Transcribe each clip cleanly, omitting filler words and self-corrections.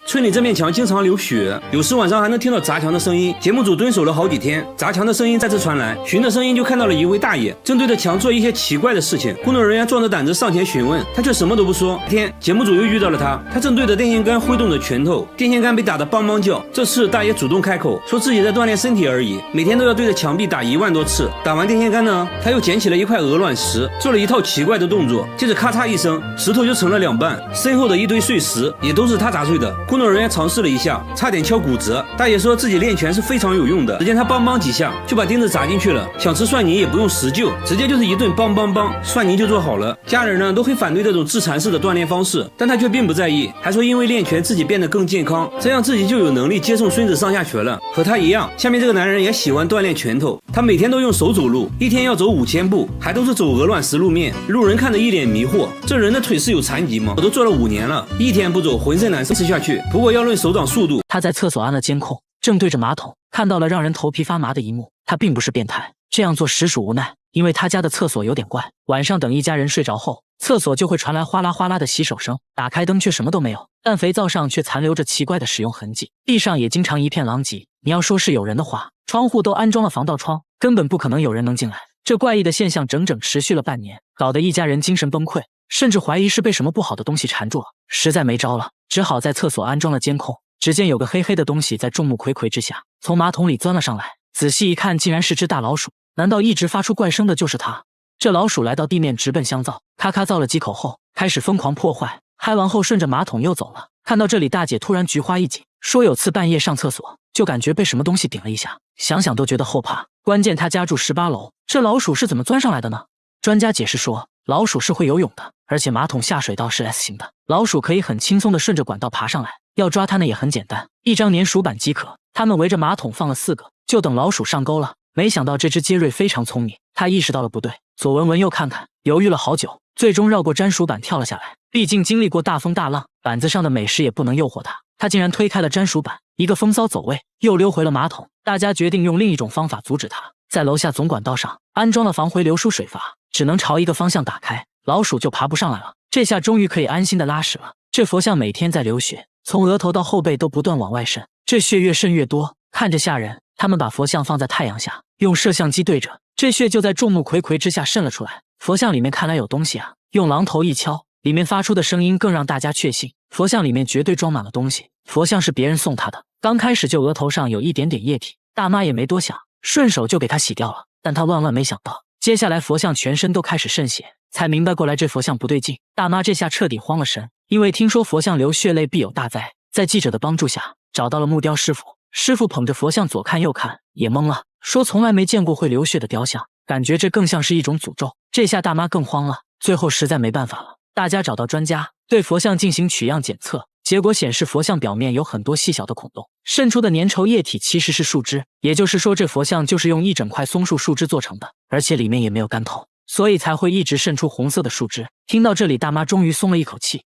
村里这面墙经常流血，有时晚上还能听到砸墙的声音。节目组蹲守了好几天，砸墙的声音再次传来，循着声音就看到了一位大爷正对着墙做一些奇怪的事情。工作人员壮着胆子上前询问，他却什么都不说。一天，节目组又遇到了他正对着电线杆挥动着拳头，电线杆被打得梆梆叫。这次大爷主动开口，说自己在锻炼身体而已，每天都要对着墙壁打1万多次。打完电线杆呢，他又捡起了一块鹅卵石，做了一套奇怪的动作，接着咔嚓一声，石头就成了2半，身后的一堆碎石也都是他砸碎的。工作人员尝试了一下，差点敲骨折。大爷说自己练拳是非常有用的，只见他梆梆几下就把钉子砸进去了，想吃蒜泥也不用石臼，直接就是一顿梆梆梆，蒜泥就做好了。家人呢都会反对这种自残式的锻炼方式，但他却并不在意，还说因为练拳自己变得更健康，这样自己就有能力接送孙子上下学了。和他一样，下面这个男人也喜欢锻炼拳头，他每天都用手走路，一天要走5000步，还都是走鹅卵石路面。路人看着一脸迷惑，这人的腿是有残疾吗？我都做了5年了，一天不走浑身难受吃下去。不过要论手掌速度，他在厕所安了监控，正对着马桶，看到了让人头皮发麻的一幕。他并不是变态，这样做实属无奈，因为他家的厕所有点怪，晚上等一家人睡着后，厕所就会传来哗啦哗啦的洗手声，打开灯却什么都没有，但肥皂上却残留着奇怪的使用痕迹，地上也经常一片狼藉。你要说是有人的话，窗户都安装了防盗窗，根本不可能有人能进来。这怪异的现象整整持续了半年，搞得一家人精神崩溃，甚至怀疑是被什么不好的东西缠住了，实在没招了，只好在厕所安装了监控。只见有个黑黑的东西在众目睽睽之下从马桶里钻了上来，仔细一看竟然是只大老鼠。难道一直发出怪声的就是它？这老鼠来到地面直奔香皂，咔咔造了几口后开始疯狂破坏，嗨完后顺着马桶又走了。看到这里，大姐突然菊花一紧，说有次半夜上厕所就感觉被什么东西顶了一下，想想都觉得后怕。关键她家住18楼，这老鼠是怎么钻上来的呢？专家解释说，老鼠是会游泳的，而且马桶下水道是 S 型的，老鼠可以很轻松地顺着管道爬上来，要抓它呢也很简单，一张粘鼠板即可。他们围着马桶放了4个，就等老鼠上钩了。没想到这只杰瑞非常聪明，他意识到了不对，左闻闻右看看，犹豫了好久，最终绕过粘鼠板跳了下来。毕竟经历过大风大浪，板子上的美食也不能诱惑他竟然推开了粘鼠板，一个风骚走位又溜回了马桶。大家决定用另一种方法阻止他，在楼下总管道上安装了防回流输水阀，只能朝一个方向打开，老鼠就爬不上来了。这下终于可以安心的拉屎了。这佛像每天在流血，从额头到后背都不断往外渗，这血越渗越多，看着吓人。他们把佛像放在太阳下，用摄像机对着，这血就在众目睽睽之下渗了出来。佛像里面看来有东西啊，用榔头一敲，里面发出的声音更让大家确信，佛像里面绝对装满了东西。佛像是别人送他的，刚开始就额头上有一点点液体，大妈也没多想，顺手就给他洗掉了。但他万万没想到，接下来佛像全身都开始渗血，才明白过来这佛像不对劲。大妈这下彻底慌了神，因为听说佛像流血泪必有大灾，在记者的帮助下找到了木雕师傅。师傅捧着佛像左看右看，也懵了，说从来没见过会流血的雕像，感觉这更像是一种诅咒。这下大妈更慌了，最后实在没办法了，大家找到专家对佛像进行取样检测，结果显示佛像表面有很多细小的孔洞，渗出的粘稠液体其实是树枝，也就是说这佛像就是用一整块松树树枝做成的，而且里面也没有干透，所以才会一直渗出红色的树枝。听到这里，大妈终于松了一口气。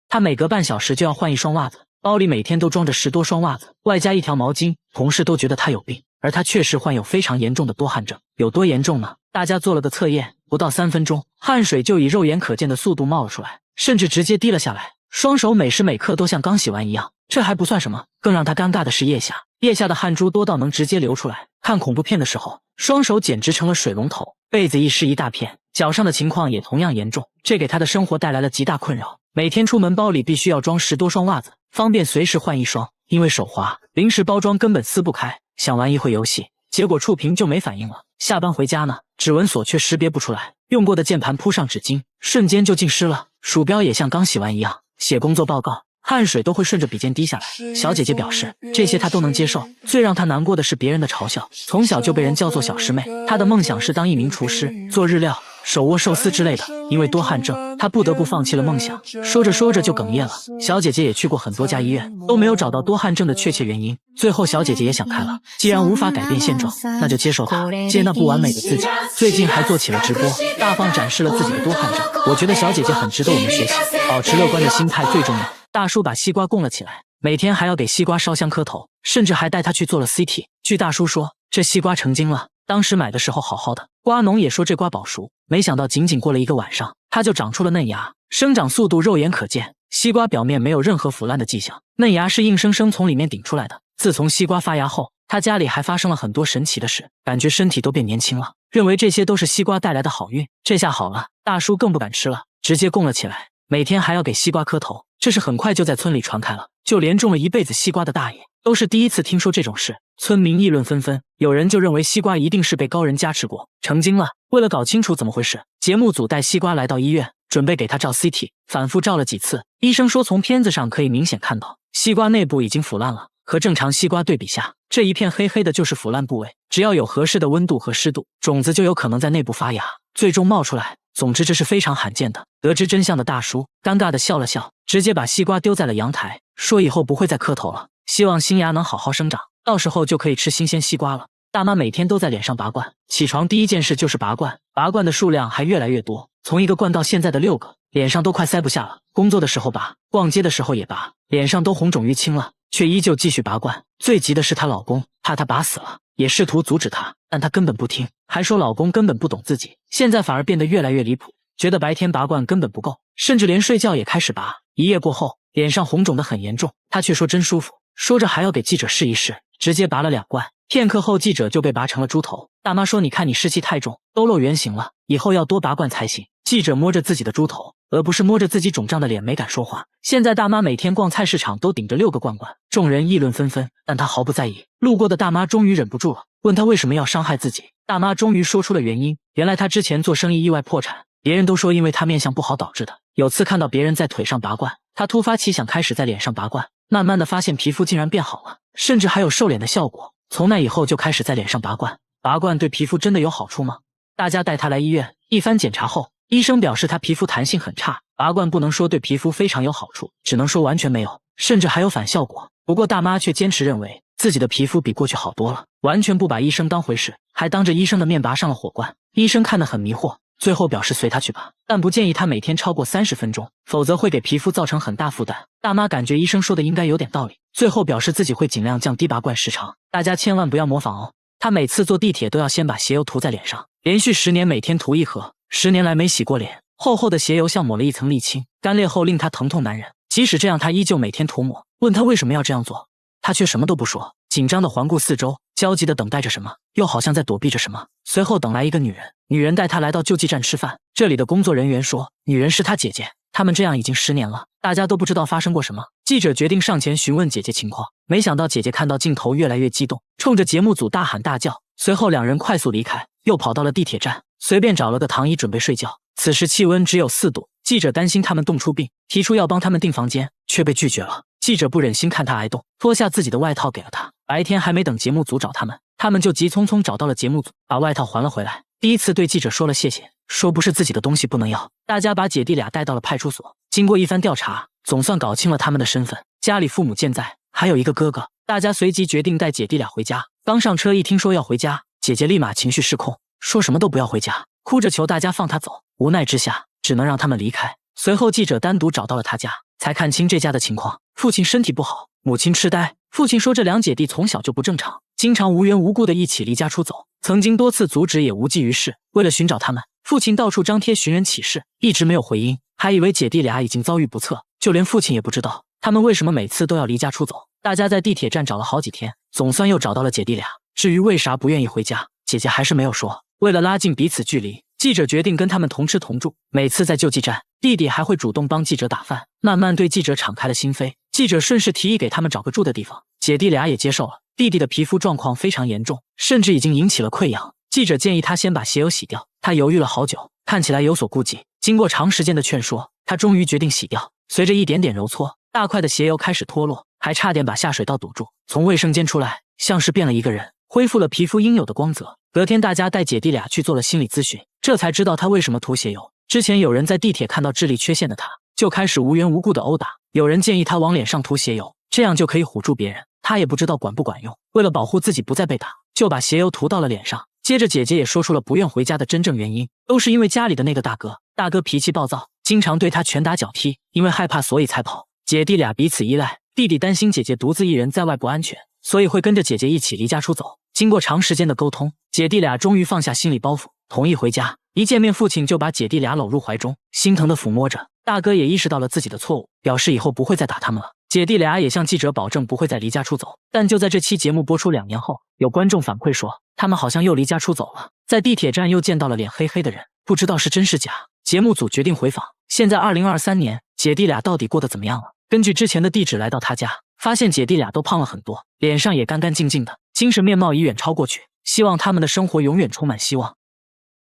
她每隔半小时就要换一双袜子，包里每天都装着10多双袜子，外加一条毛巾。同事都觉得他有病，而他确实患有非常严重的多汗症。有多严重呢？大家做了个测验，不到3分钟，汗水就以肉眼可见的速度冒了出来，甚至直接滴了下来，双手每时每刻都像刚洗完一样。这还不算什么，更让他尴尬的是腋下的汗珠多到能直接流出来。看恐怖片的时候，双手简直成了水龙头，被子一湿一大片。脚上的情况也同样严重，这给他的生活带来了极大困扰。每天出门包里必须要装10多双袜子，方便随时换一双。因为手滑，临时包装根本撕不开。想玩一会游戏，结果触屏就没反应了。下班回家呢，指纹锁却识别不出来。用过的键盘铺上纸巾，瞬间就浸湿了。鼠标也像刚洗完一样。写工作报告，汗水都会顺着笔尖滴下来。小姐姐表示，这些她都能接受，最让她难过的是别人的嘲笑。从小就被人叫做小师妹，她的梦想是当一名厨师，做日料、手握寿司之类的。因为多汗症，她不得不放弃了梦想。说着说着就哽咽了。小姐姐也去过很多家医院，都没有找到多汗症的确切原因。最后小姐姐也想开了，既然无法改变现状，那就接受它，接纳不完美的自己。最近还做起了直播，大方展示了自己的多汗症。我觉得小姐姐很值得我们学习，保持乐观的心态最重要。大叔把西瓜供了起来，每天还要给西瓜烧香磕头，甚至还带他去做了 CT。据大叔说，这西瓜成精了，当时买的时候好好的，瓜农也说这瓜保熟，没想到仅仅过了1个晚上，它就长出了嫩芽，生长速度肉眼可见。西瓜表面没有任何腐烂的迹象，嫩芽是硬生生从里面顶出来的。自从西瓜发芽后，他家里还发生了很多神奇的事，感觉身体都变年轻了，认为这些都是西瓜带来的好运。这下好了，大叔更不敢吃了，直接供了起来，每天还要给西瓜磕头。这事很快就在村里传开了，就连种了一辈子西瓜的大爷都是第一次听说这种事，村民议论纷纷，有人就认为西瓜一定是被高人加持过，成精了。为了搞清楚怎么回事，节目组带西瓜来到医院，准备给他照 CT， 反复照了几次，医生说从片子上可以明显看到西瓜内部已经腐烂了，和正常西瓜对比下，这一片黑黑的就是腐烂部位，只要有合适的温度和湿度，种子就有可能在内部发芽，最终冒出来。总之这是非常罕见的。得知真相的大叔尴尬地笑了笑，直接把西瓜丢在了阳台，说以后不会再磕头了，希望新芽能好好生长，到时候就可以吃新鲜西瓜了。大妈每天都在脸上拔罐，起床第一件事就是拔罐，拔罐的数量还越来越多，从1个罐到现在的6个，脸上都快塞不下了。工作的时候拔，逛街的时候也拔，脸上都红肿淤青了，却依旧继续拔罐。最急的是她老公，怕她拔死了，也试图阻止她，但她根本不听，还说老公根本不懂自己。现在反而变得越来越离谱，觉得白天拔罐根本不够，甚至连睡觉也开始拔。一夜过后，脸上红肿得很严重，她却说真舒服，说着还要给记者试一试，直接拔了2罐。片刻后，记者就被拔成了猪头。大妈说：“你看你湿气太重，都露原形了，以后要多拔罐才行。”记者摸着自己的猪头，而不是摸着自己肿胀的脸，没敢说话。现在大妈每天逛菜市场都顶着6个罐罐，众人议论纷纷，但她毫不在意。路过的大妈终于忍不住了，问她为什么要伤害自己。大妈终于说出了原因，原来她之前做生意意外破产，别人都说因为她面相不好导致的。有次看到别人在腿上拔罐，她突发奇想开始在脸上拔罐，慢慢的发现皮肤竟然变好了，甚至还有瘦脸的效果。从那以后就开始在脸上拔罐。拔罐对皮肤真的有好处吗？大家带她来医院，一番检查后，医生表示她皮肤弹性很差，拔罐不能说对皮肤非常有好处，只能说完全没有，甚至还有反效果。不过大妈却坚持认为自己的皮肤比过去好多了，完全不把医生当回事，还当着医生的面拔上了火罐。医生看得很迷惑，最后表示随她去吧，但不建议她每天超过30分钟，否则会给皮肤造成很大负担。大妈感觉医生说的应该有点道理，最后表示自己会尽量降低拔罐时长，大家千万不要模仿哦。她每次坐地铁都要先把鞋油涂在脸上，连续10年每天涂1盒，10年来没洗过脸，厚厚的鞋油像抹了一层沥青，干裂后令她疼痛难忍。即使这样，她依旧每天涂抹。问她为什么要这样做，她却什么都不说，紧张地环顾四周，焦急地等待着什么，又好像在躲避着什么。随后等来一个女人，女人带她来到救济站吃饭。这里的工作人员说，女人是她姐姐，他们这样已经10年了，大家都不知道发生过什么。记者决定上前询问姐姐情况，没想到姐姐看到镜头越来越激动，冲着节目组大喊大叫。随后2人快速离开，又跑到了地铁站，随便找了个躺椅准备睡觉。此时气温只有4度，记者担心他们冻出病，提出要帮他们订房间，却被拒绝了。记者不忍心看他挨冻，脱下自己的外套给了他。白天还没等节目组找他们就急匆匆找到了节目组，把外套还了回来。第一次对记者说了谢谢，说不是自己的东西不能要。大家把姐弟俩带到了派出所，经过一番调查，总算搞清了他们的身份。家里父母健在，还有一个哥哥。大家随即决定带姐弟俩回家。刚上车一听说要回家，姐姐立马情绪失控，说什么都不要回家，哭着求大家放她走。无奈之下，只能让他们离开。随后记者单独找到了他家，才看清这家的情况。父亲身体不好，母亲痴呆。父亲说这2姐弟从小就不正常，经常无缘无故的一起离家出走，曾经多次阻止也无济于事。为了寻找他们，父亲到处张贴寻人启事，一直没有回音，还以为姐弟俩已经遭遇不测，就连父亲也不知道他们为什么每次都要离家出走。大家在地铁站找了好几天，总算又找到了姐弟俩。至于为啥不愿意回家，姐姐还是没有说。为了拉近彼此距离，记者决定跟他们同吃同住。每次在救济站，弟弟还会主动帮记者打饭，慢慢对记者敞开了心扉。记者顺势提议给他们找个住的地方，姐弟俩也接受了。弟弟的皮肤状况非常严重，甚至已经引起了溃疡。记者建议他先把鞋油洗掉，他犹豫了好久，看起来有所顾忌。经过长时间的劝说，他终于决定洗掉。随着一点点揉搓，大块的鞋油开始脱落，还差点把下水道堵住。从卫生间出来，像是变了一个人，恢复了皮肤应有的光泽。隔天大家带姐弟俩去做了心理咨询，这才知道他为什么涂鞋油。之前有人在地铁看到智力缺陷的他，就开始无缘无故的殴打。有人建议他往脸上涂鞋油，这样就可以唬住别人。他也不知道管不管用，为了保护自己不再被打，就把鞋油涂到了脸上。接着姐姐也说出了不愿回家的真正原因，都是因为家里的那个大哥。大哥脾气暴躁，经常对他拳打脚踢，因为害怕所以才跑。姐弟俩彼此依赖，弟弟担心姐姐独自一人在外不安全，所以会跟着姐姐一起离家出走。经过长时间的沟通，姐弟俩终于放下心理包袱，同意回家。一见面，父亲就把姐弟俩搂入怀中，心疼地抚摸着。大哥也意识到了自己的错误，表示以后不会再打他们了。姐弟俩也向记者保证不会再离家出走。但就在这期节目播出2年后，有观众反馈说，他们好像又离家出走了，在地铁站又见到了脸黑黑的人，不知道是真是假。节目组决定回访，现在2023年，姐弟俩到底过得怎么样了？根据之前的地址来到他家，发现姐弟俩都胖了很多，脸上也干干净净的，精神面貌已远超过去，希望他们的生活永远充满希望。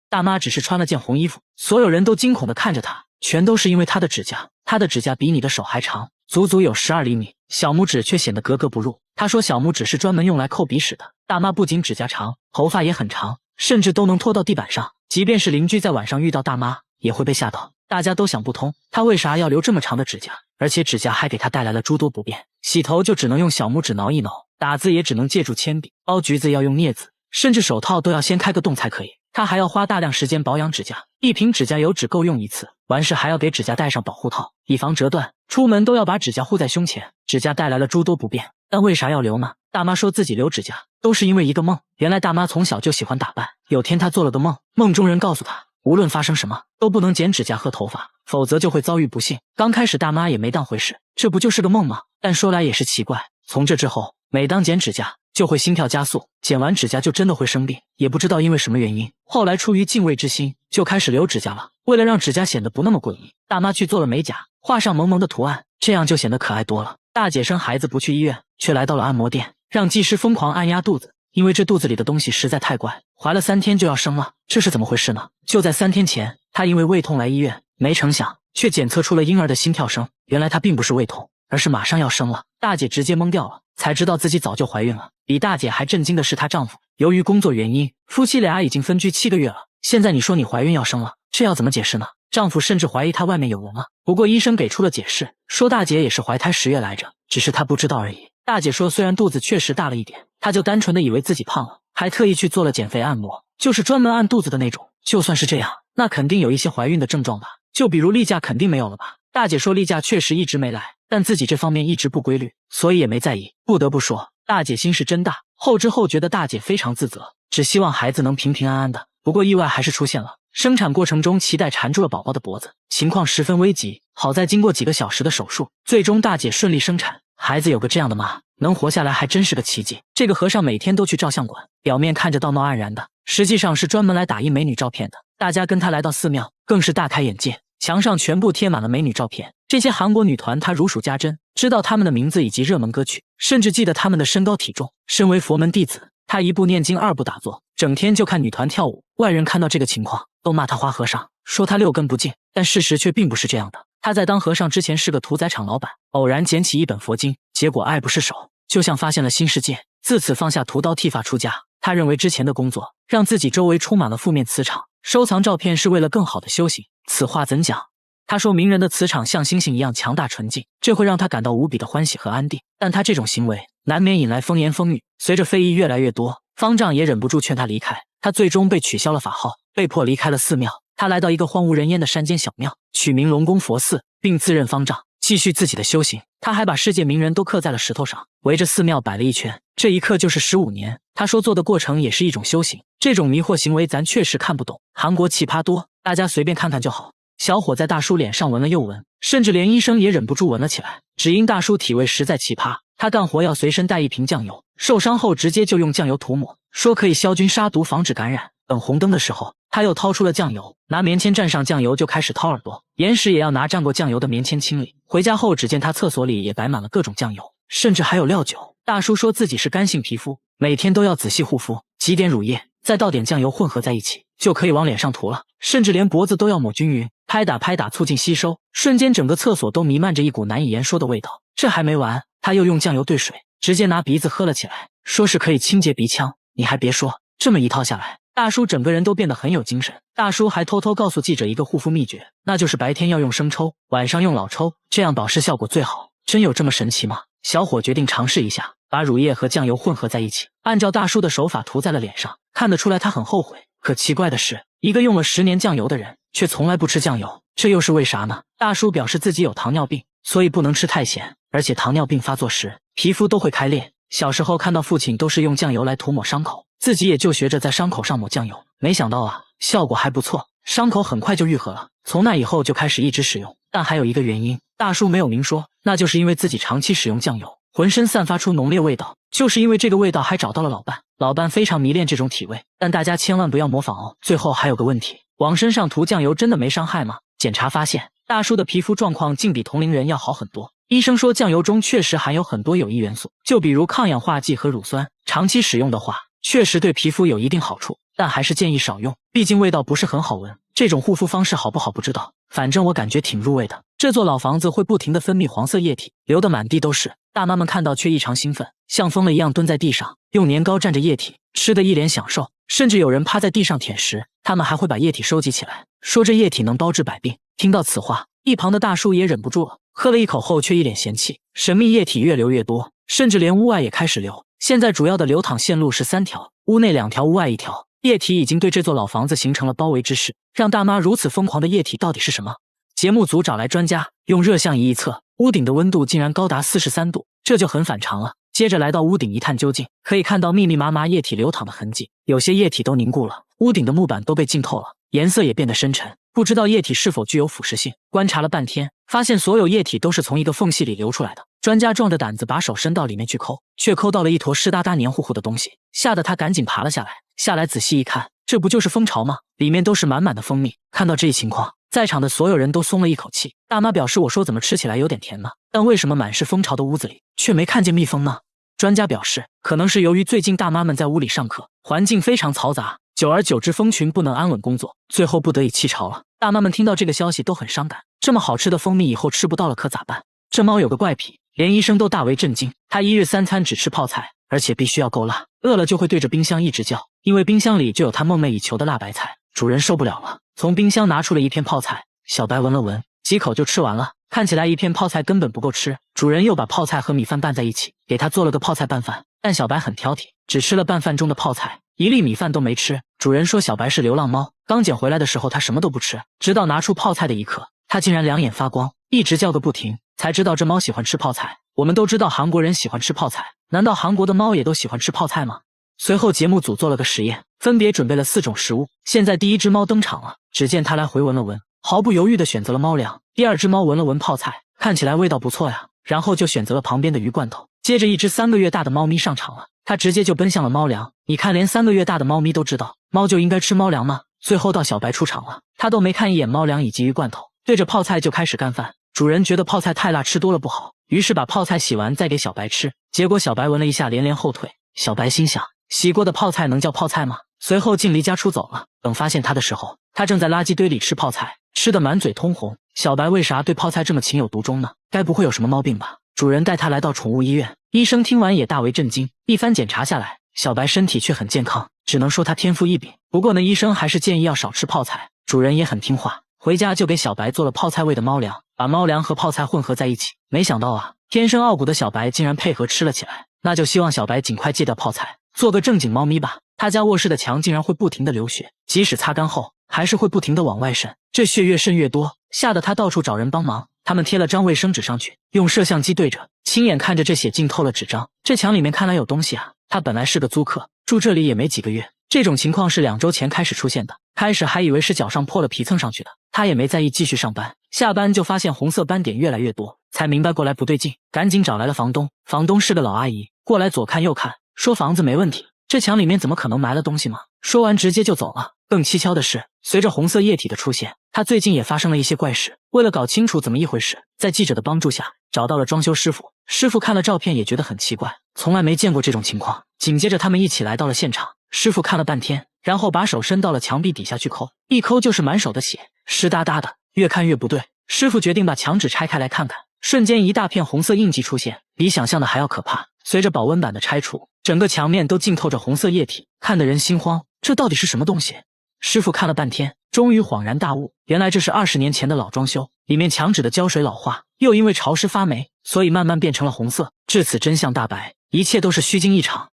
大妈只是穿了件红衣服，所有人都惊恐地看着她，全都是因为她的指甲，她的指甲比你的手还长，足足有12厘米，小拇指却显得格格不入。她说小拇指是专门用来抠鼻屎的。大妈不仅指甲长，头发也很长，甚至都能拖到地板上，即便是邻居在晚上遇到大妈也会被吓到。大家都想不通，她为啥要留这么长的指甲，而且指甲还给她带来了诸多不便。洗头就只能用小拇指挠一挠，打字也只能借助铅笔，剥橘子要用镊子，甚至手套都要先开个洞才可以。她还要花大量时间保养指甲，一瓶指甲油只够用一次，完事还要给指甲戴上保护套，以防折断。出门都要把指甲护在胸前，指甲带来了诸多不便。但为啥要留呢？大妈说自己留指甲都是因为一个梦。原来大妈从小就喜欢打扮，有天她做了个梦，梦中人告诉她，无论发生什么都不能剪指甲和头发，否则就会遭遇不幸。刚开始大妈也没当回事，这不就是个梦吗？但说来也是奇怪，从这之后，每当剪指甲就会心跳加速，剪完指甲就真的会生病，也不知道因为什么原因。后来出于敬畏之心，就开始留指甲了。为了让指甲显得不那么诡异，大妈去做了美甲，画上萌萌的图案，这样就显得可爱多了。大姐生孩子不去医院，却来到了按摩店，让技师疯狂按压肚子，因为这肚子里的东西实在太怪，怀了3天就要生了，这是怎么回事呢？就在3天前，她因为胃痛来医院，没成想却检测出了婴儿的心跳声，原来她并不是胃痛，而是马上要生了。大姐直接懵掉了，才知道自己早就怀孕了。比大姐还震惊的是她丈夫，由于工作原因，夫妻俩已经分居7个月了，现在你说你怀孕要生了，这要怎么解释呢？丈夫甚至怀疑她外面有人了，不过医生给出了解释，说大姐也是怀胎10月来着，只是她不知道而已。大姐说虽然肚子确实大了一点，她就单纯的以为自己胖了，还特意去做了减肥按摩，就是专门按肚子的那种。就算是这样，那肯定有一些怀孕的症状吧，就比如例假肯定没有了吧。大姐说例假确实一直没来，但自己这方面一直不规律，所以也没在意。不得不说，大姐心是真大。后知后觉的大姐非常自责，只希望孩子能平平安安的。不过意外还是出现了，生产过程中脐带缠住了宝宝的脖子，情况十分危急。好在经过几个小时的手术，最终大姐顺利生产。孩子有个这样的妈，能活下来还真是个奇迹。这个和尚每天都去照相馆，表面看着道貌岸然的，实际上是专门来打印美女照片的。大家跟他来到寺庙，更是大开眼界，墙上全部贴满了美女照片。这些韩国女团她如数家珍，知道她们的名字以及热门歌曲，甚至记得她们的身高体重。身为佛门弟子，她一不念经二不打坐，整天就看女团跳舞。外人看到这个情况，都骂她花和尚，说她6根不净。但事实却并不是这样的。她在当和尚之前是个屠宰场老板，偶然捡起一本佛经，结果爱不释手，就像发现了新世界，自此放下屠刀剃发出家。他认为之前的工作让自己周围充满了负面磁场，收藏照片是为了更好的修行。此话怎讲？他说名人的磁场像星星一样强大纯净，这会让他感到无比的欢喜和安定。但他这种行为难免引来风言风语，随着非议越来越多，方丈也忍不住劝他离开。他最终被取消了法号，被迫离开了寺庙。他来到一个荒无人烟的山间小庙，取名龙宫佛寺，并自认方丈，继续自己的修行。他还把世界名人都刻在了石头上，围着寺庙摆了一圈，这一刻就是15年。他说做的过程也是一种修行，这种迷惑行为咱确实看不懂。韩国奇葩多，大家随便看看就好。小伙在大叔脸上纹了又纹，甚至连医生也忍不住纹了起来，只因大叔体味实在奇葩。他干活要随身带一瓶酱油，受伤后直接就用酱油涂抹，说可以消菌杀毒防止感染。等红灯的时候，他又掏出了酱油，拿棉签蘸上酱油就开始掏耳朵，延时也要拿蘸过酱油的棉签清理。回家后只见他厕所里也摆满了各种酱油，甚至还有料酒。大叔说自己是干性皮肤，每天都要仔细护肤，挤点乳液，再倒点酱油混合在一起，就可以往脸上涂了，甚至连脖子都要抹均匀，拍打促进吸收，瞬间整个厕所都弥漫着一股难以言说的味道。这还没完，他又用酱油兑水，直接拿鼻子喝了起来，说是可以清洁鼻腔。你还别说，这么一套下来，大叔整个人都变得很有精神。大叔还偷偷告诉记者一个护肤秘诀，那就是白天要用生抽，晚上用老抽，这样保湿效果最好。真有这么神奇吗？小伙决定尝试一下，把乳液和酱油混合在一起，按照大叔的手法涂在了脸上。看得出来他很后悔，可奇怪的是，一个用了10年酱油的人却从来不吃酱油，这又是为啥呢？大叔表示自己有糖尿病，所以不能吃太咸，而且糖尿病发作时皮肤都会开裂。小时候看到父亲都是用酱油来涂抹伤口，自己也就学着在伤口上抹酱油，没想到啊，效果还不错，伤口很快就愈合了。从那以后就开始一直使用，但还有一个原因，大叔没有明说，那就是因为自己长期使用酱油，浑身散发出浓烈味道。就是因为这个味道还找到了老伴，老伴非常迷恋这种体味，但大家千万不要模仿哦。最后还有个问题，往身上涂酱油真的没伤害吗？检查发现，大叔的皮肤状况竟比同龄人要好很多。医生说酱油中确实含有很多有益元素，就比如抗氧化剂和乳酸，长期使用的话，确实对皮肤有一定好处，但还是建议少用，毕竟味道不是很好闻。这种护肤方式好不好不知道，反正我感觉挺入味的。这座老房子会不停地分泌黄色液体，流得满地都是。大妈们看到却异常兴奋，像疯了一样蹲在地上，用年糕蘸着液体，吃得一脸享受，甚至有人趴在地上舔食。他们还会把液体收集起来，说这液体能包治百病。听到此话，一旁的大叔也忍不住了，喝了一口后却一脸嫌弃，神秘液体越流越多，甚至连屋外也开始流。现在主要的流淌线路是3条，屋内2条，屋外1条。液体已经对这座老房子形成了包围之势，让大妈如此疯狂的液体到底是什么？节目组找来专家，用热像仪一测，屋顶的温度竟然高达43度，这就很反常了。接着来到屋顶一探究竟，可以看到密密麻麻液体流淌的痕迹，有些液体都凝固了，屋顶的木板都被浸透了，颜色也变得深沉，不知道液体是否具有腐蚀性。观察了半天，发现所有液体都是从一个缝隙里流出来的。专家壮着胆子把手伸到里面去抠，却抠到了一坨湿哒哒黏糊糊的东西，吓得他赶紧爬了下来。下来仔细一看，这不就是蜂巢吗？里面都是满满的蜂蜜。看到这一情况，在场的所有人都松了一口气。大妈表示，我说怎么吃起来有点甜呢？但为什么满是蜂巢的屋子里却没看见蜜蜂呢？专家表示，可能是由于最近大妈们在屋里上课，环境非常嘈杂，久而久之蜂群不能安稳工作，最后不得已弃巢了。大妈们听到这个消息都很伤感，这么好吃的蜂蜜以后吃不到了可咋办？这猫有个怪癖，连医生都大为震惊，它1日3餐只吃泡菜，而且必须要够辣，饿了就会对着冰箱一直叫，因为冰箱里就有它梦寐以求的辣白菜。主人受不了了，从冰箱拿出了一片泡菜，小白闻了闻，几口就吃完了。看起来一片泡菜根本不够吃，主人又把泡菜和米饭拌在一起，给他做了个泡菜拌饭。但小白很挑剔，只吃了拌饭中的泡菜，1粒米饭都没吃。主人说小白是流浪猫，刚捡回来的时候他什么都不吃，直到拿出泡菜的一刻，他竟然2眼发光，一直叫个不停，才知道这猫喜欢吃泡菜。我们都知道韩国人喜欢吃泡菜，难道韩国的猫也都喜欢吃泡菜吗？随后节目组做了个实验，分别准备了4种食物。现在第一只猫登场了，只见它来回闻了闻，毫不犹豫地选择了猫粮。第二只猫闻了闻泡菜，看起来味道不错呀，然后就选择了旁边的鱼罐头。接着一只3个月大的猫咪上场了，它直接就奔向了猫粮。你看，连3个月大的猫咪都知道猫就应该吃猫粮吗？最后到小白出场了，他都没看一眼猫粮以及鱼罐头，对着泡菜就开始干饭。主人觉得泡菜太辣，吃多了不好，于是把泡菜洗完再给小白吃。结果小白闻了一下，连连后退。小白心想，洗过的泡菜能叫泡菜吗？随后竟离家出走了。等发现他的时候，他正在垃圾堆里吃泡菜，吃得满嘴通红。小白为啥对泡菜这么情有独钟呢？该不会有什么毛病吧？主人带他来到宠物医院，医生听完也大为震惊。一番检查下来，小白身体却很健康，只能说他天赋异禀。不过呢，医生还是建议要少吃泡菜。主人也很听话，回家就给小白做了泡菜味的猫粮，把猫粮和泡菜混合在一起。没想到啊，天生傲骨的小白竟然配合吃了起来。那就希望小白尽快戒掉泡菜，做个正经猫咪吧。他家卧室的墙竟然会不停地流血，即使擦干后还是会不停地往外渗，这血越渗越多，吓得他到处找人帮忙。他们贴了张卫生纸上去，用摄像机对着，亲眼看着这血浸透了纸张。这墙里面看来有东西啊。他本来是个租客，住这里也没几个月，这种情况是2周前开始出现的。开始还以为是脚上破了皮蹭上去的，他也没在意，继续上班。下班就发现红色斑点越来越多，才明白过来不对劲，赶紧找来了房东。房东是个老阿姨，过来左看右看，说房子没问题，这墙里面怎么可能埋了东西吗？说完直接就走了。更蹊跷的是，随着红色液体的出现，他最近也发生了一些怪事。为了搞清楚怎么一回事，在记者的帮助下找到了装修师傅。师傅看了照片也觉得很奇怪，从来没见过这种情况。紧接着他们一起来到了现场，师傅看了半天，然后把手伸到了墙壁底下去抠，一抠就是满手的血，湿哒哒的，越看越不对。师傅决定把墙纸拆开来看看，瞬间一大片红色印记出现，比想象的还要可怕。随着保温板的拆除，整个墙面都浸透着红色液体，看得人心慌。这到底是什么东西？师傅看了半天，终于恍然大悟，原来这是20年前的老装修，里面墙纸的胶水老化，又因为潮湿发霉，所以慢慢变成了红色。至此真相大白，一切都是虚惊一场。